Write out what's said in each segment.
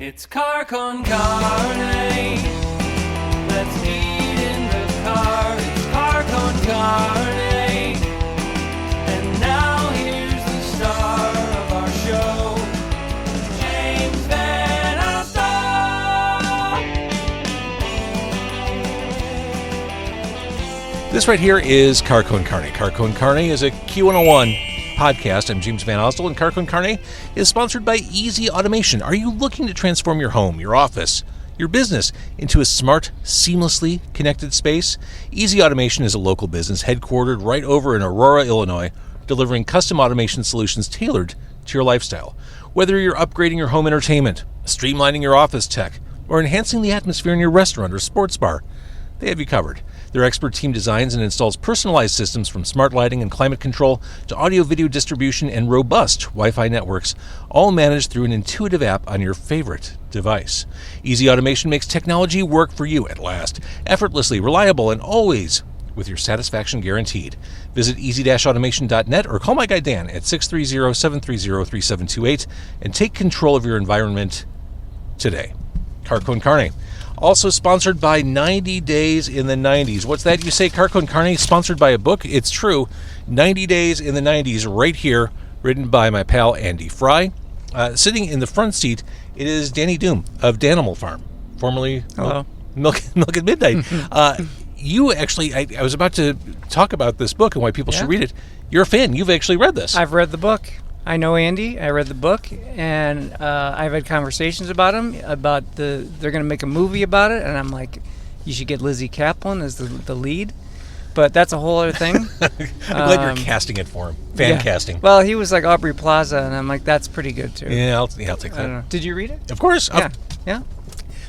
It's car con carne. Let's eat in the car. It's car con carne. And now here's the star of our show, James Van Alstyne. This right here is Car Con Carne. Car Con Carne is a Q101 podcast. I'm James Van Alstyne, and Car Con Carne is sponsored by Easy Automation. Are you looking to transform your home, your office, your business into a smart, seamlessly connected space? Easy Automation is a local business headquartered right over in Aurora, Illinois, delivering custom automation solutions tailored to your lifestyle. Whether you're upgrading your home entertainment, streamlining your office tech, or enhancing the atmosphere in your restaurant or sports bar, they have you covered. Their expert team designs and installs personalized systems from smart lighting and climate control to audio-video distribution and robust Wi-Fi networks, all managed through an intuitive app on your favorite device. Easy Automation makes technology work for you at last, effortlessly, reliable, and always with your satisfaction guaranteed. Visit easy-automation.net or call my guy Dan at 630-730-3728 and take control of your environment today. Car Con Carne. Also sponsored by 90 Days in the 90s. What's that? You say Car Con Carne sponsored by a book? It's true. 90 Days in the 90s right here, written by my pal Andy Fry. Sitting in the front seat, it is Danny Doom of Danimal Farm, formerly Milk at Midnight. You actually, I was about to talk about this book and why people should read it. You're a fan. You've actually read this. I've read the book. I know Andy. I read the book, and I've had conversations about him, about they're going to make a movie about it, and I'm like, you should get Lizzie Kaplan as the lead, but that's a whole other thing. I'm glad you're casting it for him. Fan casting. Well, he was like Aubrey Plaza, and I'm like, that's pretty good too. Yeah, I'll take that. Did you read it? Of course. Yeah.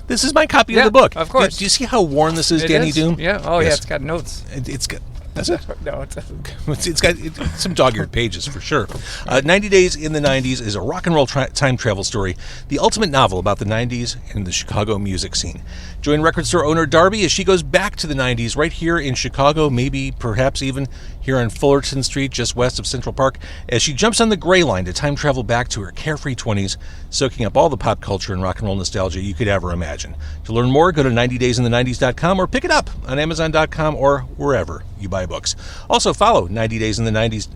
This is my copy of the book. Of course. Do you see how worn this is, Danny Doom? Yeah. Oh, Yes. yeah. It's got notes. It's got. Does it? No, it doesn't. It's got some dog-eared pages for sure. 90 Days in the 90s is a rock and roll time travel story, the ultimate novel about the 90s and the Chicago music scene. Join record store owner Darby as she goes back to the 90s right here in Chicago, maybe perhaps even here on Fullerton Street, just west of Central Park, as she jumps on the gray line to time travel back to her carefree 20s, soaking up all the pop culture and rock and roll nostalgia you could ever imagine. To learn more, go to 90daysinthe90s.com or pick it up on Amazon.com or wherever you buy books. Also follow 90 Days in the 90s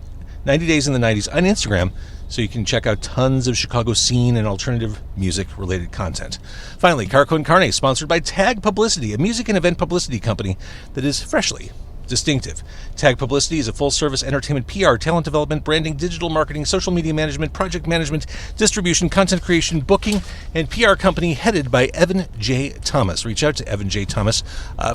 on Instagram so you can check out tons of Chicago scene and alternative music related content. Finally, Car Con Carne, sponsored by Tag Publicity, a music and event publicity company that is freshly distinctive. Tag Publicity is a full-service entertainment PR, talent development, branding, digital marketing, social media management, project management, distribution, content creation, booking, and PR company headed by Evan J. Thomas. Reach out to Evan J. Thomas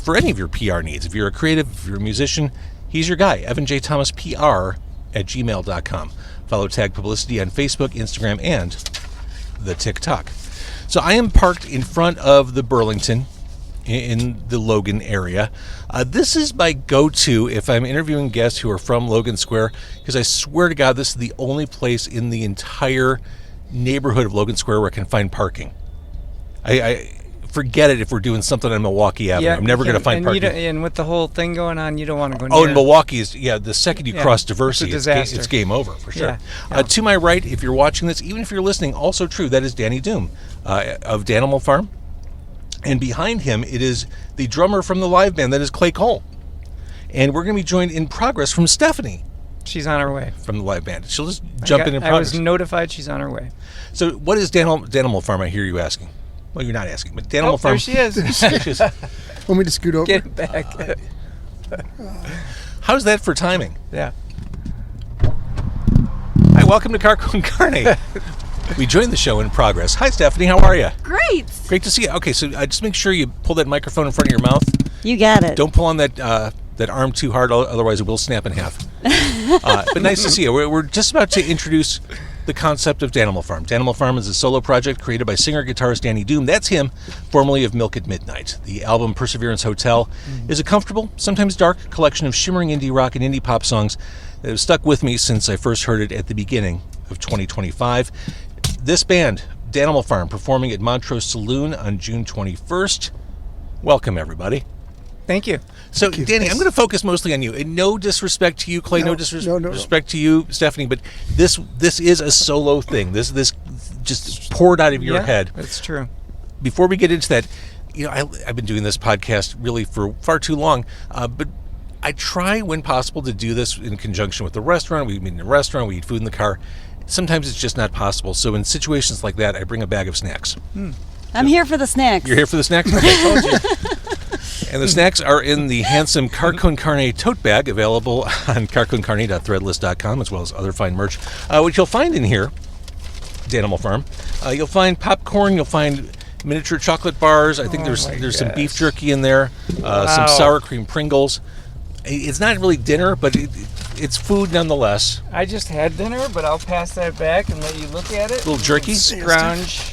for any of your PR needs. If you're a creative, if you're a musician, he's your guy, Evan J. Thomas PR at gmail.com. Follow Tag Publicity on Facebook, Instagram, and the TikTok. So I am parked in front of the Burlington in the Logan area. This is my go-to if I'm interviewing guests who are from Logan Square, because I swear to God, this is the only place in the entire neighborhood of Logan Square where I can find parking. I forget it if we're doing something on Milwaukee Avenue. I'm never going to find parking. And with the whole thing going on, you don't want to go near. Oh, in Milwaukee is, the second you cross Diversity, it's game over for sure. Yeah. To my right, if you're watching this, even if you're listening, also true, that is Danny Doom of Danimal Farm. And behind him, it is the drummer from the live band, that is Clay Cole. And we're going to be joined in progress from Stephanie. She's on her way. From the live band. She'll just jump in progress. I was notified she's on her way. So what is Danimal Farm, I hear you asking? Well, you're not asking, but Danimal Farm. There she is. Want me to scoot over? Get back. How's that for timing? Yeah. Hi, welcome to Car Con Carne. We joined the show in progress. Hi, Stephanie. How are you? Great. Great to see you. Okay, so just make sure you pull that microphone in front of your mouth. You got it. Don't pull on that arm too hard, otherwise it will snap in half. But nice to see you. We're just about to introduce the concept of Danimal Farm. Danimal Farm is a solo project created by singer-guitarist Danny Doom. That's him, formerly of Milk at Midnight. The album Perseverance Hotel is a comfortable, sometimes dark, collection of shimmering indie rock and indie pop songs that have stuck with me since I first heard it at the beginning of 2025. This band, Danimal Farm, performing at Montrose Saloon on June 21st. Welcome, everybody. Thank you. So, Danny, I'm going to focus mostly on you. And no disrespect to you, Clay. No disrespect to you, Stephanie. But this is a solo thing. This just poured out of your head. That's true. before we get into that, I've been doing this podcast really for far too long, but I try when possible to do this in conjunction with the restaurant. We meet in a restaurant, we eat food in the car. Sometimes it's just not possible. So in situations like that, I bring a bag of snacks. I'm here for the snacks. You're here for the snacks? Okay, I told you. And the snacks are in the handsome Car Con Carne tote bag, available on carconcarne.threadless.com, as well as other fine merch, which you'll find in here, Danimal Farm. You'll find popcorn, you'll find miniature chocolate bars. I think there's some beef jerky in there, some sour cream Pringles. It's not really dinner, but it's food nonetheless. I just had dinner, but I'll pass that back and let you look at it. A little jerky? Scrounge.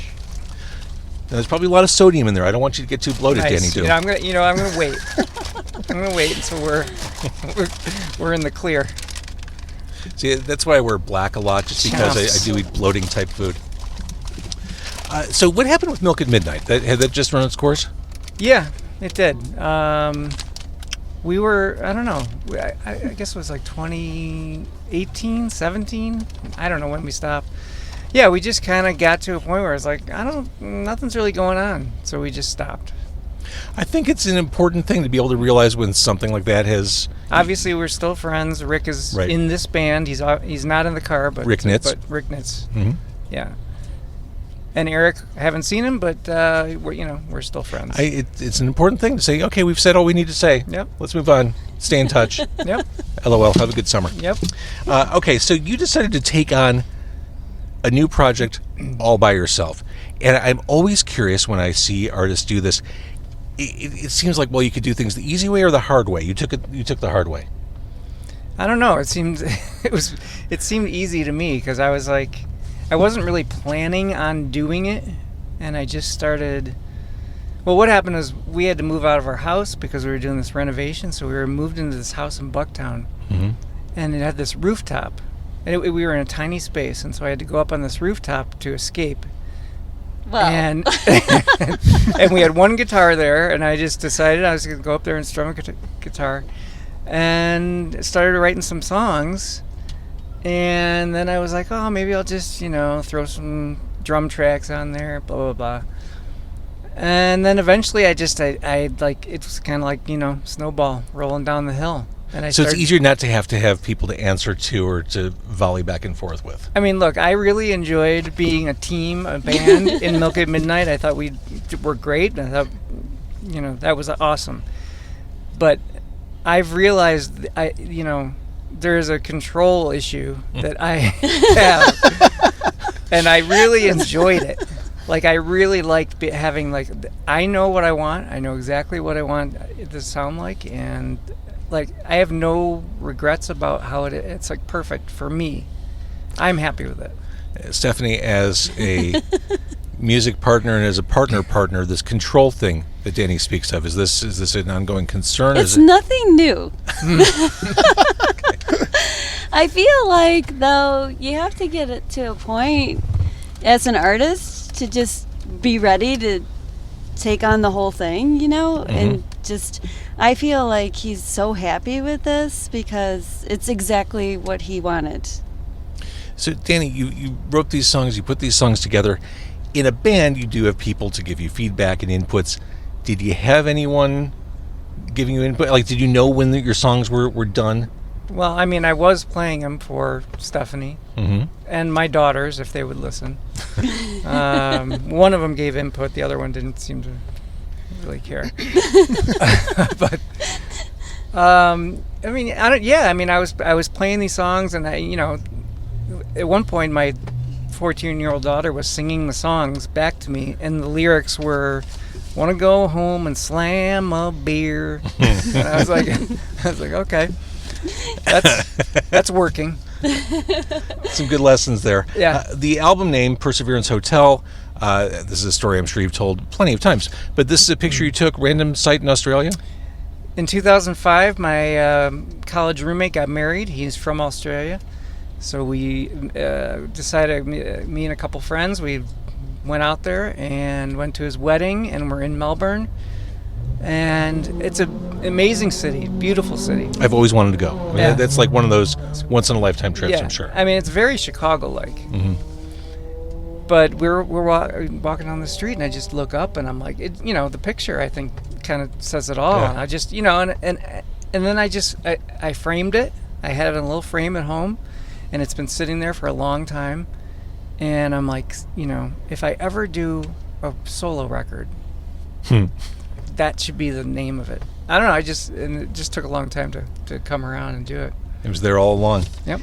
Now, there's probably a lot of sodium in there. I don't want you to get too bloated, Nice. Danny. Too. I'm gonna wait. I'm gonna wait until we're in the clear. See, that's why I wear black a lot, just because I do eat bloating type food. So what happened with Milk at Midnight? Had that just run its course? Yeah, it did. We were, I don't know, I guess it was like 2018, 17? I don't know when we stopped. Yeah, we just kind of got to a point where it's like, nothing's really going on. So we just stopped. I think it's an important thing to be able to realize when something like that has... Obviously, we're still friends. Rick is in this band. He's not in the car, but... Rick Nitz. But Rick Nitz. Mm-hmm. Yeah. And Eric, I haven't seen him, but we're still friends. It's an important thing to say, okay, we've said all we need to say. Yep. Let's move on. Stay in touch. Yep. LOL. Have a good summer. Yep. Okay, so you decided to take on a new project all by yourself. And I'm always curious when I see artists do this. It seems like, well, you could do things the easy way or the hard way. You took the hard way. I don't know. It seemed easy to me because I was like, I wasn't really planning on doing it, and I just started. Well, what happened is we had to move out of our house because we were doing this renovation, so we were moved into this house in Bucktown, and it had this rooftop, and we were in a tiny space, and so I had to go up on this rooftop to escape. Well. And and we had one guitar there, and I just decided I was going to go up there and strum a guitar, and started writing some songs. And then I was like, oh, maybe I'll just, throw some drum tracks on there, blah, blah, blah. And then eventually I like, it was kind of like, snowball rolling down the hill. And it's easier not to have people to answer to or to volley back and forth with. I mean, look, I really enjoyed being a band in Milk at Midnight. I thought we were great. I thought, that was awesome. But I've realized, there's a control issue that I have, and I really enjoyed it. Like, I really liked having, like, I know what I want. I know exactly what I want it to sound like, and, like, I have no regrets about how it's, like, perfect for me. I'm happy with it. Stephanie, as a music partner and as a partner, this control thing that Danny speaks of, is this an ongoing concern? It's nothing new. I feel like, though, you have to get it to a point as an artist to just be ready to take on the whole thing, and just, I feel like he's so happy with this because it's exactly what he wanted. So, Danny, you wrote these songs, you put these songs together. In a band, you do have people to give you feedback and inputs. Did you have anyone giving you input? Like, did you know when your songs were done? Well, I mean, I was playing them for Stephanie and my daughters, if they would listen. One of them gave input. The other one didn't seem to really care. But, I mean, I was playing these songs, and at one point, my 14-year-old daughter was singing the songs back to me, and the lyrics were, "Want to go home and slam a beer." And I was like, okay. That's working. Some good lessons there. Yeah. The album name, Perseverance Hotel, this is a story I'm sure you've told plenty of times, but this is a picture you took, random site in Australia? In 2005, my college roommate got married. He's from Australia. So we decided, me and a couple friends, we went out there and went to his wedding, and we're in Melbourne. And it's an amazing city, beautiful city. I've always wanted to go. I mean, Yeah. That's like one of those once-in-a-lifetime trips, I'm sure. I mean, it's very Chicago-like. But we're walking down the street, and I just look up, and I'm like, the picture I think kind of says it all. Yeah. And I just, and then I framed it. I had it in a little frame at home, and it's been sitting there for a long time. And I'm like, if I ever do a solo record, that should be the name of it. I don't know. And it just took a long time to come around and do it. It was there all along. Yep.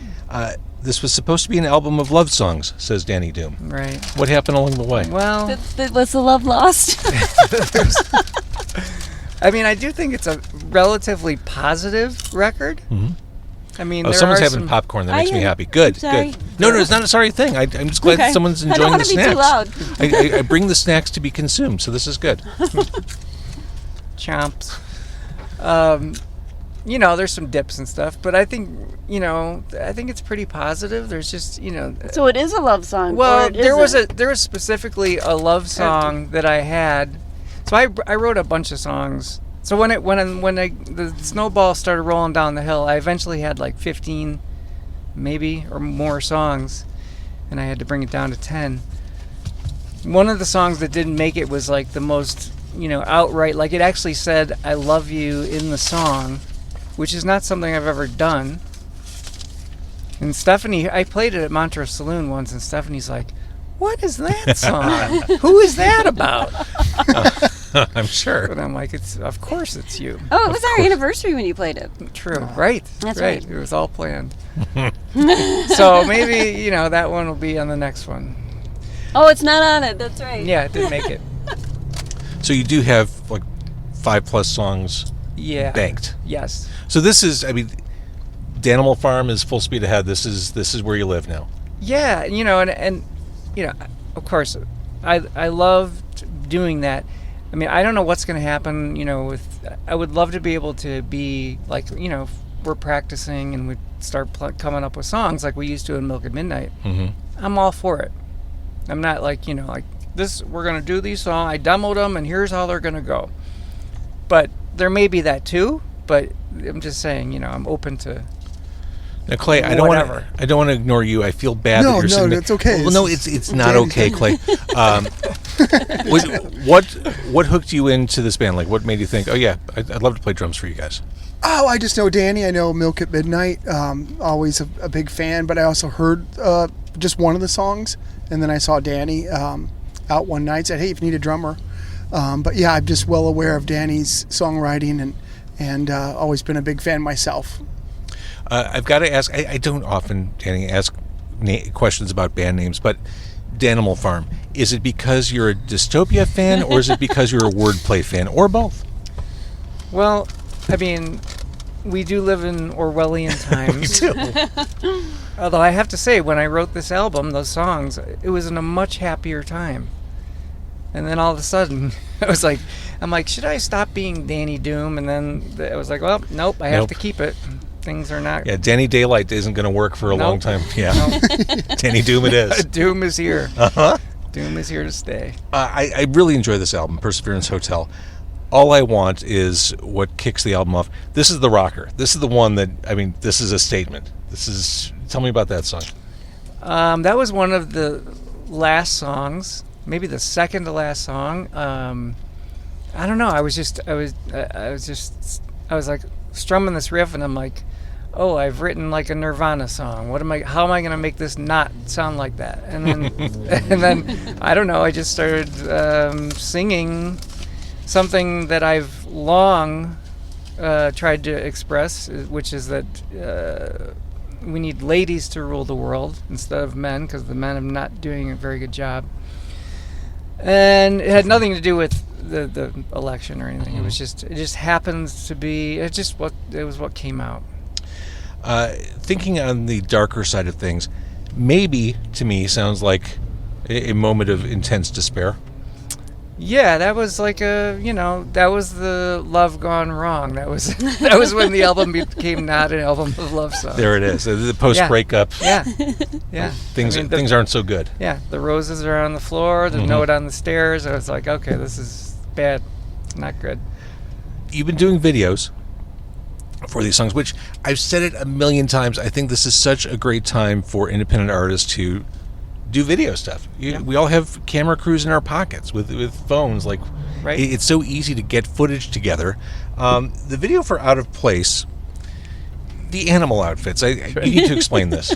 This was supposed to be an album of love songs, says Danny Doom. Right. What happened along the way? Well, Was the love lost? I mean, I do think it's a relatively positive record. Mhm. I mean, Oh, there someone's are having some, popcorn. That I makes me am. happy. Good, Sorry. good. No, it's not a sorry thing. I'm just glad Okay. someone's I don't enjoying wanna the be snacks. too loud. I bring the snacks to be consumed, so this is good. chomps. There's some dips and stuff, but I think it's pretty positive. There's just So it is a love song. well, or it there was isn't? specifically a love song that I had. So I wrote a bunch of songs. So when the snowball started rolling down the hill, I eventually had like 15, maybe or more songs, and I had to bring it down to 10. One of the songs that didn't make it was like the most outright, like it actually said "I love you" in the song, which is not something I've ever done. And Stephanie, I played it at Montrose Saloon once, and Stephanie's like, "What is that song? Who is that about?" I'm sure. And I'm like, of course it's you. Oh, it was our anniversary when you played it. True, right? That's right. It was all planned. So maybe that one will be on the next one. Oh, it's not on it. That's right. Yeah, it didn't make it. So you do have like 5+ songs Yeah. banked. Yes. So this is, Danimal Farm is full speed ahead. This is where you live now. Yeah, and of course, I loved doing that. I mean, I don't know what's going to happen, I would love to be able to be like, we're practicing and we start coming up with songs like we used to in Milk at Midnight. Mm-hmm. I'm all for it. I'm not like, like this, we're going to do these songs. I demoed them and here's how they're going to go. But there may be that too, but I'm just saying, I'm open to. Now, Clay, I don't want to ignore you. I feel bad that No, you're no, sitting there. it's okay. Well, no, it's not okay, Clay. What hooked you into this band? Like, what made you think, oh yeah, I'd love to play drums for you guys? Oh, I just know Danny. I know Milk at Midnight. Always a big fan, but I also heard just one of the songs, and then I saw Danny out one night. Said, "Hey, if you need a drummer." But yeah, I'm just well aware of Danny's songwriting and always been a big fan myself. I've got to ask. I don't often, Danny, ask questions about band names, but Danimal Farm. Is it because you're a dystopia fan, or is it because you're a wordplay fan, or both? Well, I mean, we do live in Orwellian times. We do. Although I have to say, when I wrote this album, those songs, it was in a much happier time. And then all of a sudden, I'm like, should I stop being Danny Doom? And then I was like, well, nope, I have to keep it. Things are not. Yeah, Danny Daylight isn't going to work for a long time. Yeah, Danny Doom it is. Doom is here. Uh-huh. Doom is here to stay. I really enjoy this album, Perseverance Hotel. All I want is what kicks the album off. This is the rocker. This is the one that, this is a statement. Tell me about that song. That was one of the last songs, maybe the second to last song. I don't know. I was like strumming this riff, and I'm like, oh, I've written like a Nirvana song. How am I going to make this not sound like that? And then, and then I don't know. I just started singing something that I've long tried to express, which is that we need ladies to rule the world instead of men, because the men are not doing a very good job. And it had nothing to do with the election or anything. It just happens to be. It was what came out. Thinking on the darker side of things, maybe to me sounds like a moment of intense despair. Yeah, that was like that was the love gone wrong. That was when the album became not an album of love songs. There it is. The post-breakup. Yeah. Yeah. Things aren't so good. Yeah, the roses are on the floor, the note on the stairs. I was like, okay, this is bad. Not good. You've been doing videos for these songs, which I've said it a million times. I think this is such a great time for independent artists to do video stuff. We all have camera crews in our pockets with phones. Like, Right. it's so easy to get footage together. The video for Out of Place, the animal outfits. You need to explain this.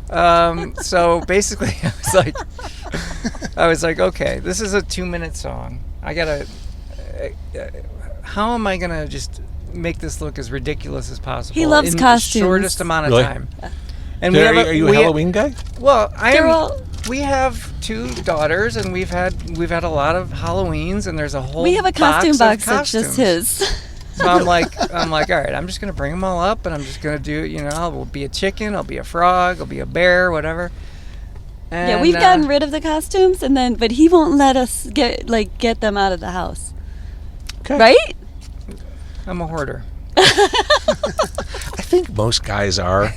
So basically, I was like, okay, this is a 2-minute song. I gotta. How am I gonna just make this look as ridiculous as possible? He loves in costumes. the shortest amount of Really? time. And So are you a Halloween guy? Well, They're all- we have 2 daughters, and we've had a lot of Halloweens, and there's a whole. We have a costume box of that's just costumes. his. So I'm like, all right, I'm just gonna bring them all up, and I'm just gonna do, I'll be a chicken, I'll be a frog, I'll be a bear, whatever. And, Yeah, we've gotten rid of the costumes, but he won't let us get them out of the house. Okay. Right? I'm a hoarder. I think most guys are.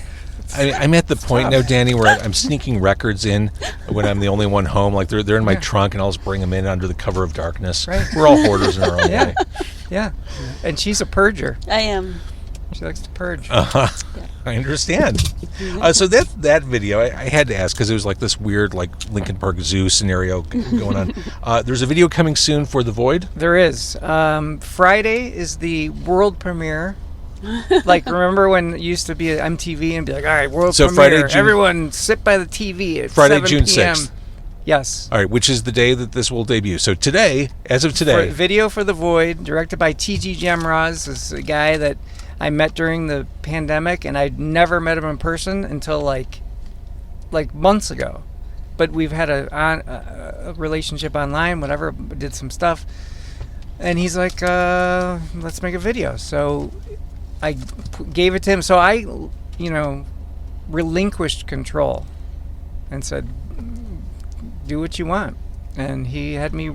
I'm at the point now, Danny, where I'm sneaking records in when I'm the only one home. Like they're in my trunk, and I'll just bring them in under the cover of darkness. Right. We're all hoarders in our own Yeah. way. Yeah, and she's a purger. I am. She likes to purge. I understand. So that video, I had to ask because it was like this weird like Lincoln Park Zoo scenario going on. There's a video coming soon for The Void. There is. Friday is the world premiere. Like, remember when it used to be at MTV and be like, all right, world So premiere. Friday, June- Everyone sit by the TV at Friday, 7 June p.m. 6th. Yes. All right, which is the day that this will debut. So today, as of today, Video for The Void, directed by T.G. Jamraz. This is a guy that I met during the pandemic, and I'd never met him in person until like months ago. But we've had a relationship online, whatever, did some stuff. And he's like, let's make a video. So I gave it to him. So I, relinquished control and said, do what you want. And he had me,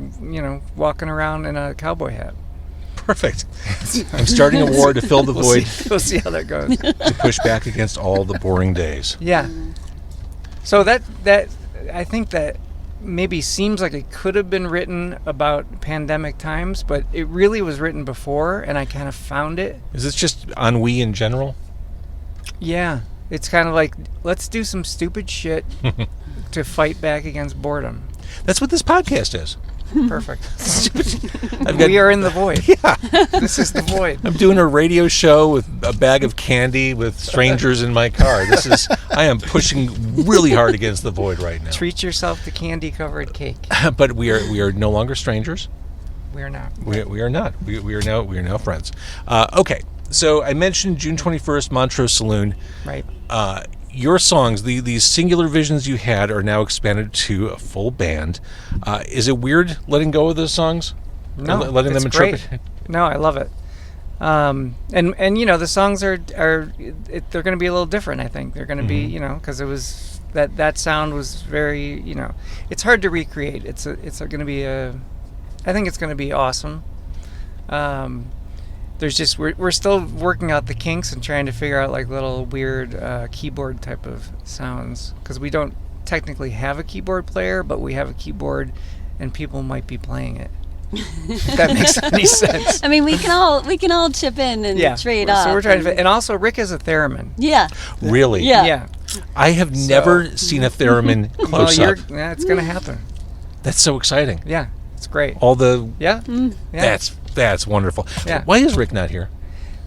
walking around in a cowboy hat. perfect. I'm starting a war to fill the void, We'll see how that goes. to push back against all the boring days. Yeah. So that I think that maybe seems like it could have been written about pandemic times, but it really was written before, and I kind of found it. Is this just ennui in general? Yeah. It's kind of like, let's do some stupid shit to fight back against boredom. That's what this podcast is. Perfect. I've got, We are in the void. yeah, This is the void. I'm doing a radio show with a bag of candy with strangers in my car. I am pushing really hard against the void right now. Treat yourself to candy-covered cake. But we are no longer strangers. We are not. We are not. We are now friends. Okay. So I mentioned June 21st, Montrose Saloon. Right. Your songs, these singular visions you had, are now expanded to a full band. Is it weird letting go of those songs? No, Letting them it's interpret? great. No, I love it. And the songs they're going to be a little different. I think they're going to be, because it was that sound was very, it's hard to recreate. It's going to be I think it's going to be awesome. There's just we're still working out the kinks and trying to figure out like little weird keyboard type of sounds, because we don't technically have a keyboard player, but we have a keyboard and people might be playing it. If that makes any sense. I mean, we can all chip in and trade off. So we're trying to, and also Rick is a theremin. Yeah. Really? Yeah. Yeah. I have never seen a theremin Well, close up. it's going to happen. That's so exciting. Yeah, it's great. All the Yeah. Yeah. that's wonderful. Yeah. Why is Rick not here?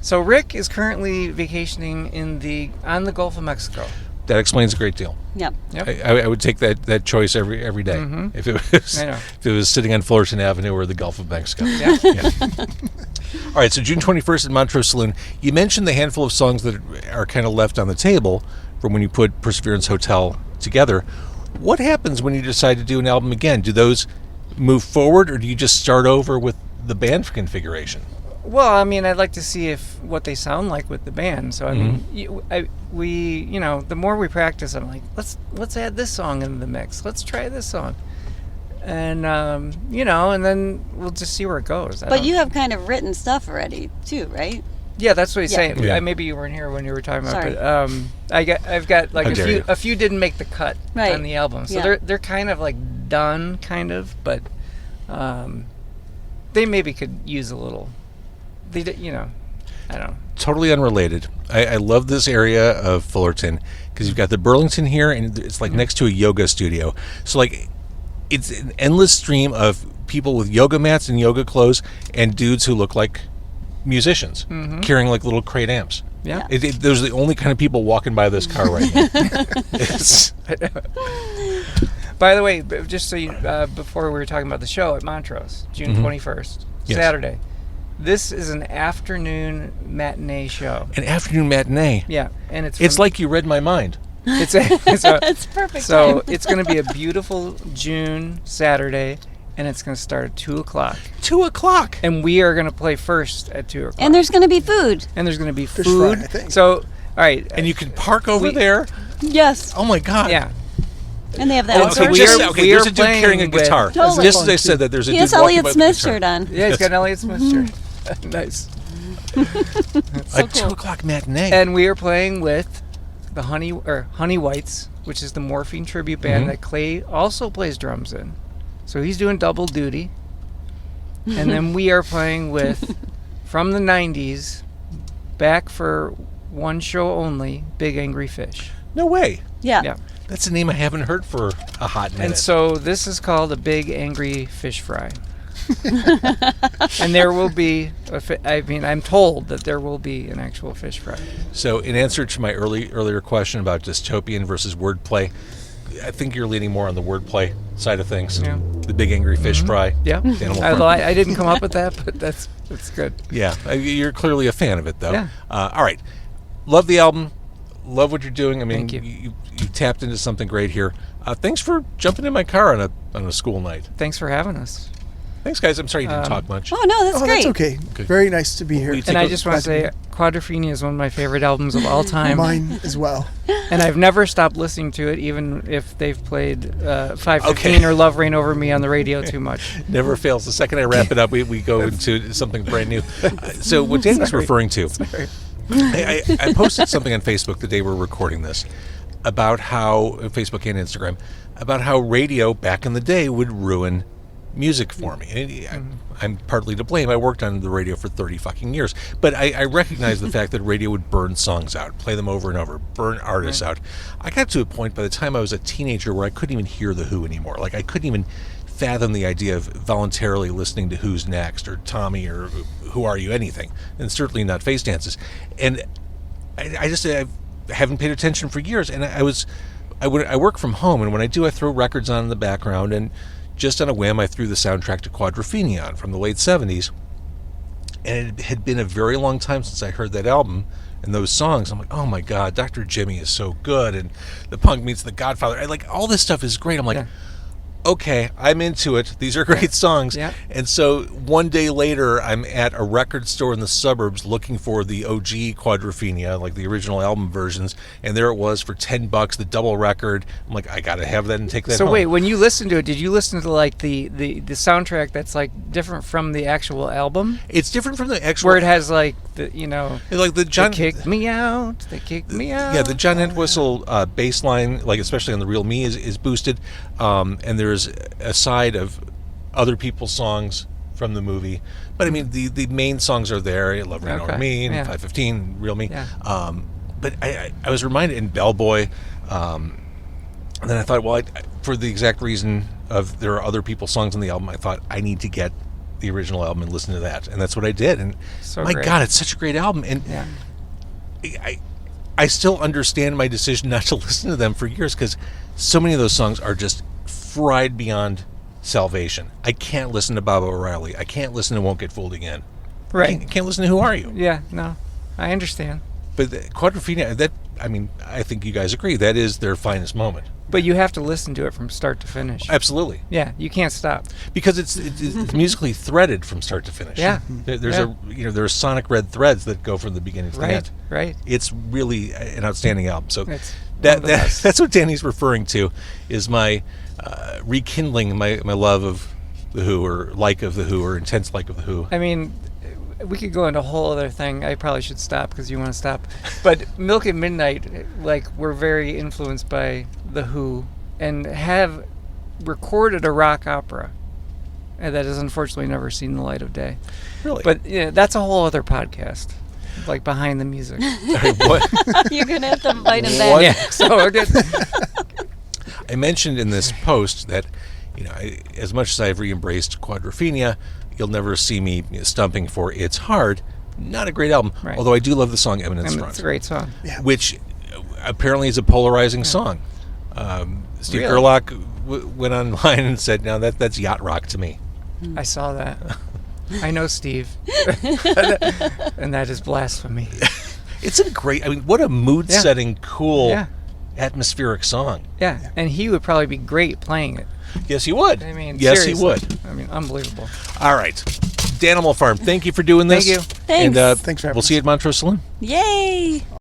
So Rick is currently vacationing on the Gulf of Mexico. That explains a great deal. Yep. Yep. I would take that choice every day Mhm. if it I know. was sitting on Fullerton Avenue or the Gulf of Mexico. Yeah. Yeah. All right, so June 21st at Montrose Saloon. You mentioned the handful of songs that are kind of left on the table from when you put Perseverance Hotel together. What happens when you decide to do an album again? Do those move forward, or do you just start over with the band configuration? Well, I mean, I'd like to see what they sound like with the band. So I mean, the more we practice, I'm like, let's add this song into the mix. Let's try this song, and and then we'll just see where it goes. But you have kind of written stuff already too, right? Yeah, that's what he's Yeah. saying. Yeah. Maybe you weren't here when you were talking about Sorry. it. But I've got like How dare you. a few didn't make the cut Right. on the album, so Yeah. they're kind of like done, kind of, but they maybe could use a little. I don't know. Totally unrelated. I love this area of Fullerton because you've got the Burlington here, and it's like next to a yoga studio. So like, it's an endless stream of people with yoga mats and yoga clothes, and dudes who look like musicians carrying like little crate amps. Yeah. Those are the only kind of people walking by this car right now. It's, By the way, just so you, before we were talking about the show at Montrose, June 21st, Yes. Saturday. This is an afternoon matinee show. an afternoon matinee. Yeah, and it's It's like you read my mind. it's It's perfect. so time. it's going to be a beautiful June Saturday, and it's going to start at 2:00. 2:00. And we are going to play first at 2:00. And there's going to be food. And there's going to be Fish food. fry, I think. So, all right. And you can park over We- there. Yes. Oh my God. yeah. And they have the Oh, outdoor okay, Okay, we just, are- okay, we there's are a dude carrying a playing with- guitar. Totally. Just as I said that, there's a He dude has walking Elliott by with a Smith's guitar. shirt on. Yeah, he's got an Elliott Smith shirt. Nice. A 2:00 matinee. And we are playing with the Honey Whites, which is the Morphine tribute band that Clay also plays drums in. So he's doing double duty. And then we are playing with, from the 90s, back for one show only, Big Angry Fish. No way. Yeah. Yeah. That's a name I haven't heard for a hot minute. And so this is called a Big Angry Fish Fry. And there will be, I'm told that there will be an actual fish fry. So in answer to my earlier question about dystopian versus wordplay, I think you're leaning more on the wordplay side of things. Yeah. The Big Angry Fish Fry. Yeah. Danimal Farm. Although I didn't come up with that, but that's good. Yeah, you're clearly a fan of it, though. Yeah. All right. Love the album. Love what you're doing. I mean, Thank you. You tapped into something great here. Thanks for jumping in my car on a school night. Thanks for having us. Thanks, guys. I'm sorry you didn't talk much. Oh, no, that's Oh, great. that's okay. Good. Very nice to be here. We take And I a- just want to say, Quadrophenia is one of my favorite albums of all time. Mine as well. And I've never stopped listening to it, even if they've played 515 Okay. or Love Rain Over Me on the radio too much. Never fails. The second I wrap it up, we go into something brand new. So what Danny's referring to, I posted something on Facebook the day we're recording this about how, Facebook and Instagram, about how radio back in the day would ruin music for me. And I'm partly to blame. I worked on the radio for 30 fucking years. But I recognize the fact that radio would burn songs out, play them over and over, burn artists out. I got to a point by the time I was a teenager where I couldn't even hear The Who anymore. Like, I couldn't even fathom the idea of voluntarily listening to Who's Next or Tommy or Who Are You, anything. And certainly not Face Dances. And I haven't paid attention for years. And I work from home, and when I do, I throw records on in the background, and just on a whim, I threw the soundtrack to Quadrophenia on from the late 70s. And it had been a very long time since I heard that album and those songs. I'm like, oh my God, Dr. Jimmy is so good. And The Punk Meets the Godfather. All this stuff is great. I'm like, okay, I'm into it. These are great songs. Yeah. And so one day later, I'm at a record store in the suburbs looking for the OG Quadrophenia, like the original album versions. And there it was for $10, the double record. I'm like, I got to have that and take that So home. wait, when you listen to it, did you listen to like the soundtrack that's like different from the actual album? It's different from the actual... Where it has like the, like the John... they kicked me out, they kicked me out. Yeah, the John Entwistle bass line, like especially on the Real Me, is boosted. And there's a side of other people's songs from the movie. But I mean, the main songs are there. Love Rain Over Okay, Me, and yeah. 515, Real Me. Yeah. But I was reminded in Bellboy, and then I thought, well, for the exact reason of there are other people's songs on the album, I thought I need to get the original album and listen to that. And that's what I did. And So my great. God, it's such a great album. And Yeah. I still understand my decision not to listen to them for years because so many of those songs are just fried beyond salvation. I can't listen to Bob O'Reilly. I can't listen to Won't Get Fooled Again. I Right. can't listen to Who Are You? Yeah, no. I understand. But the Quadrophenia, I think you guys agree, that is their finest moment. But you have to listen to it from start to finish. Absolutely. Yeah, you can't stop. Because it's musically threaded from start to finish. Yeah. There's sonic red threads that go from the beginning to the Right, end. right. It's really an outstanding album. So It's one of the best. that's what Danny's referring to, is my rekindling my love of The Who, or like of The Who, or intense like of The Who. I mean, we could go into a whole other thing. I probably should stop because you want to stop. But Milk at Midnight, we're very influenced by The Who and have recorded a rock opera. And that has unfortunately never seen the light of day. Really? But that's a whole other podcast. like behind the music. What? You're gonna have to invite him back. What? Yeah, so we're good. I mentioned in this post that, as much as I've re-embraced Quadrophenia, you'll never see me stumping for It's Hard. Not a great album, Right. although I do love the song Eminence And Front, it's a great song. Yeah. which apparently is a polarizing song. Steve Really? Gerlach went online and said, "No, that's yacht rock to me." I saw that. I know Steve. And that is blasphemy. It's a great. I mean, what a mood-setting, cool, Yeah. atmospheric song. Yeah, and he would probably be great playing it. Yes, he would. I mean, yes, seriously. he would. I mean, unbelievable. All right, Danimal Farm. Thank you for doing this. Thank you. Thanks. And Thanks for having we'll see you us. at Montrose Saloon. Yay!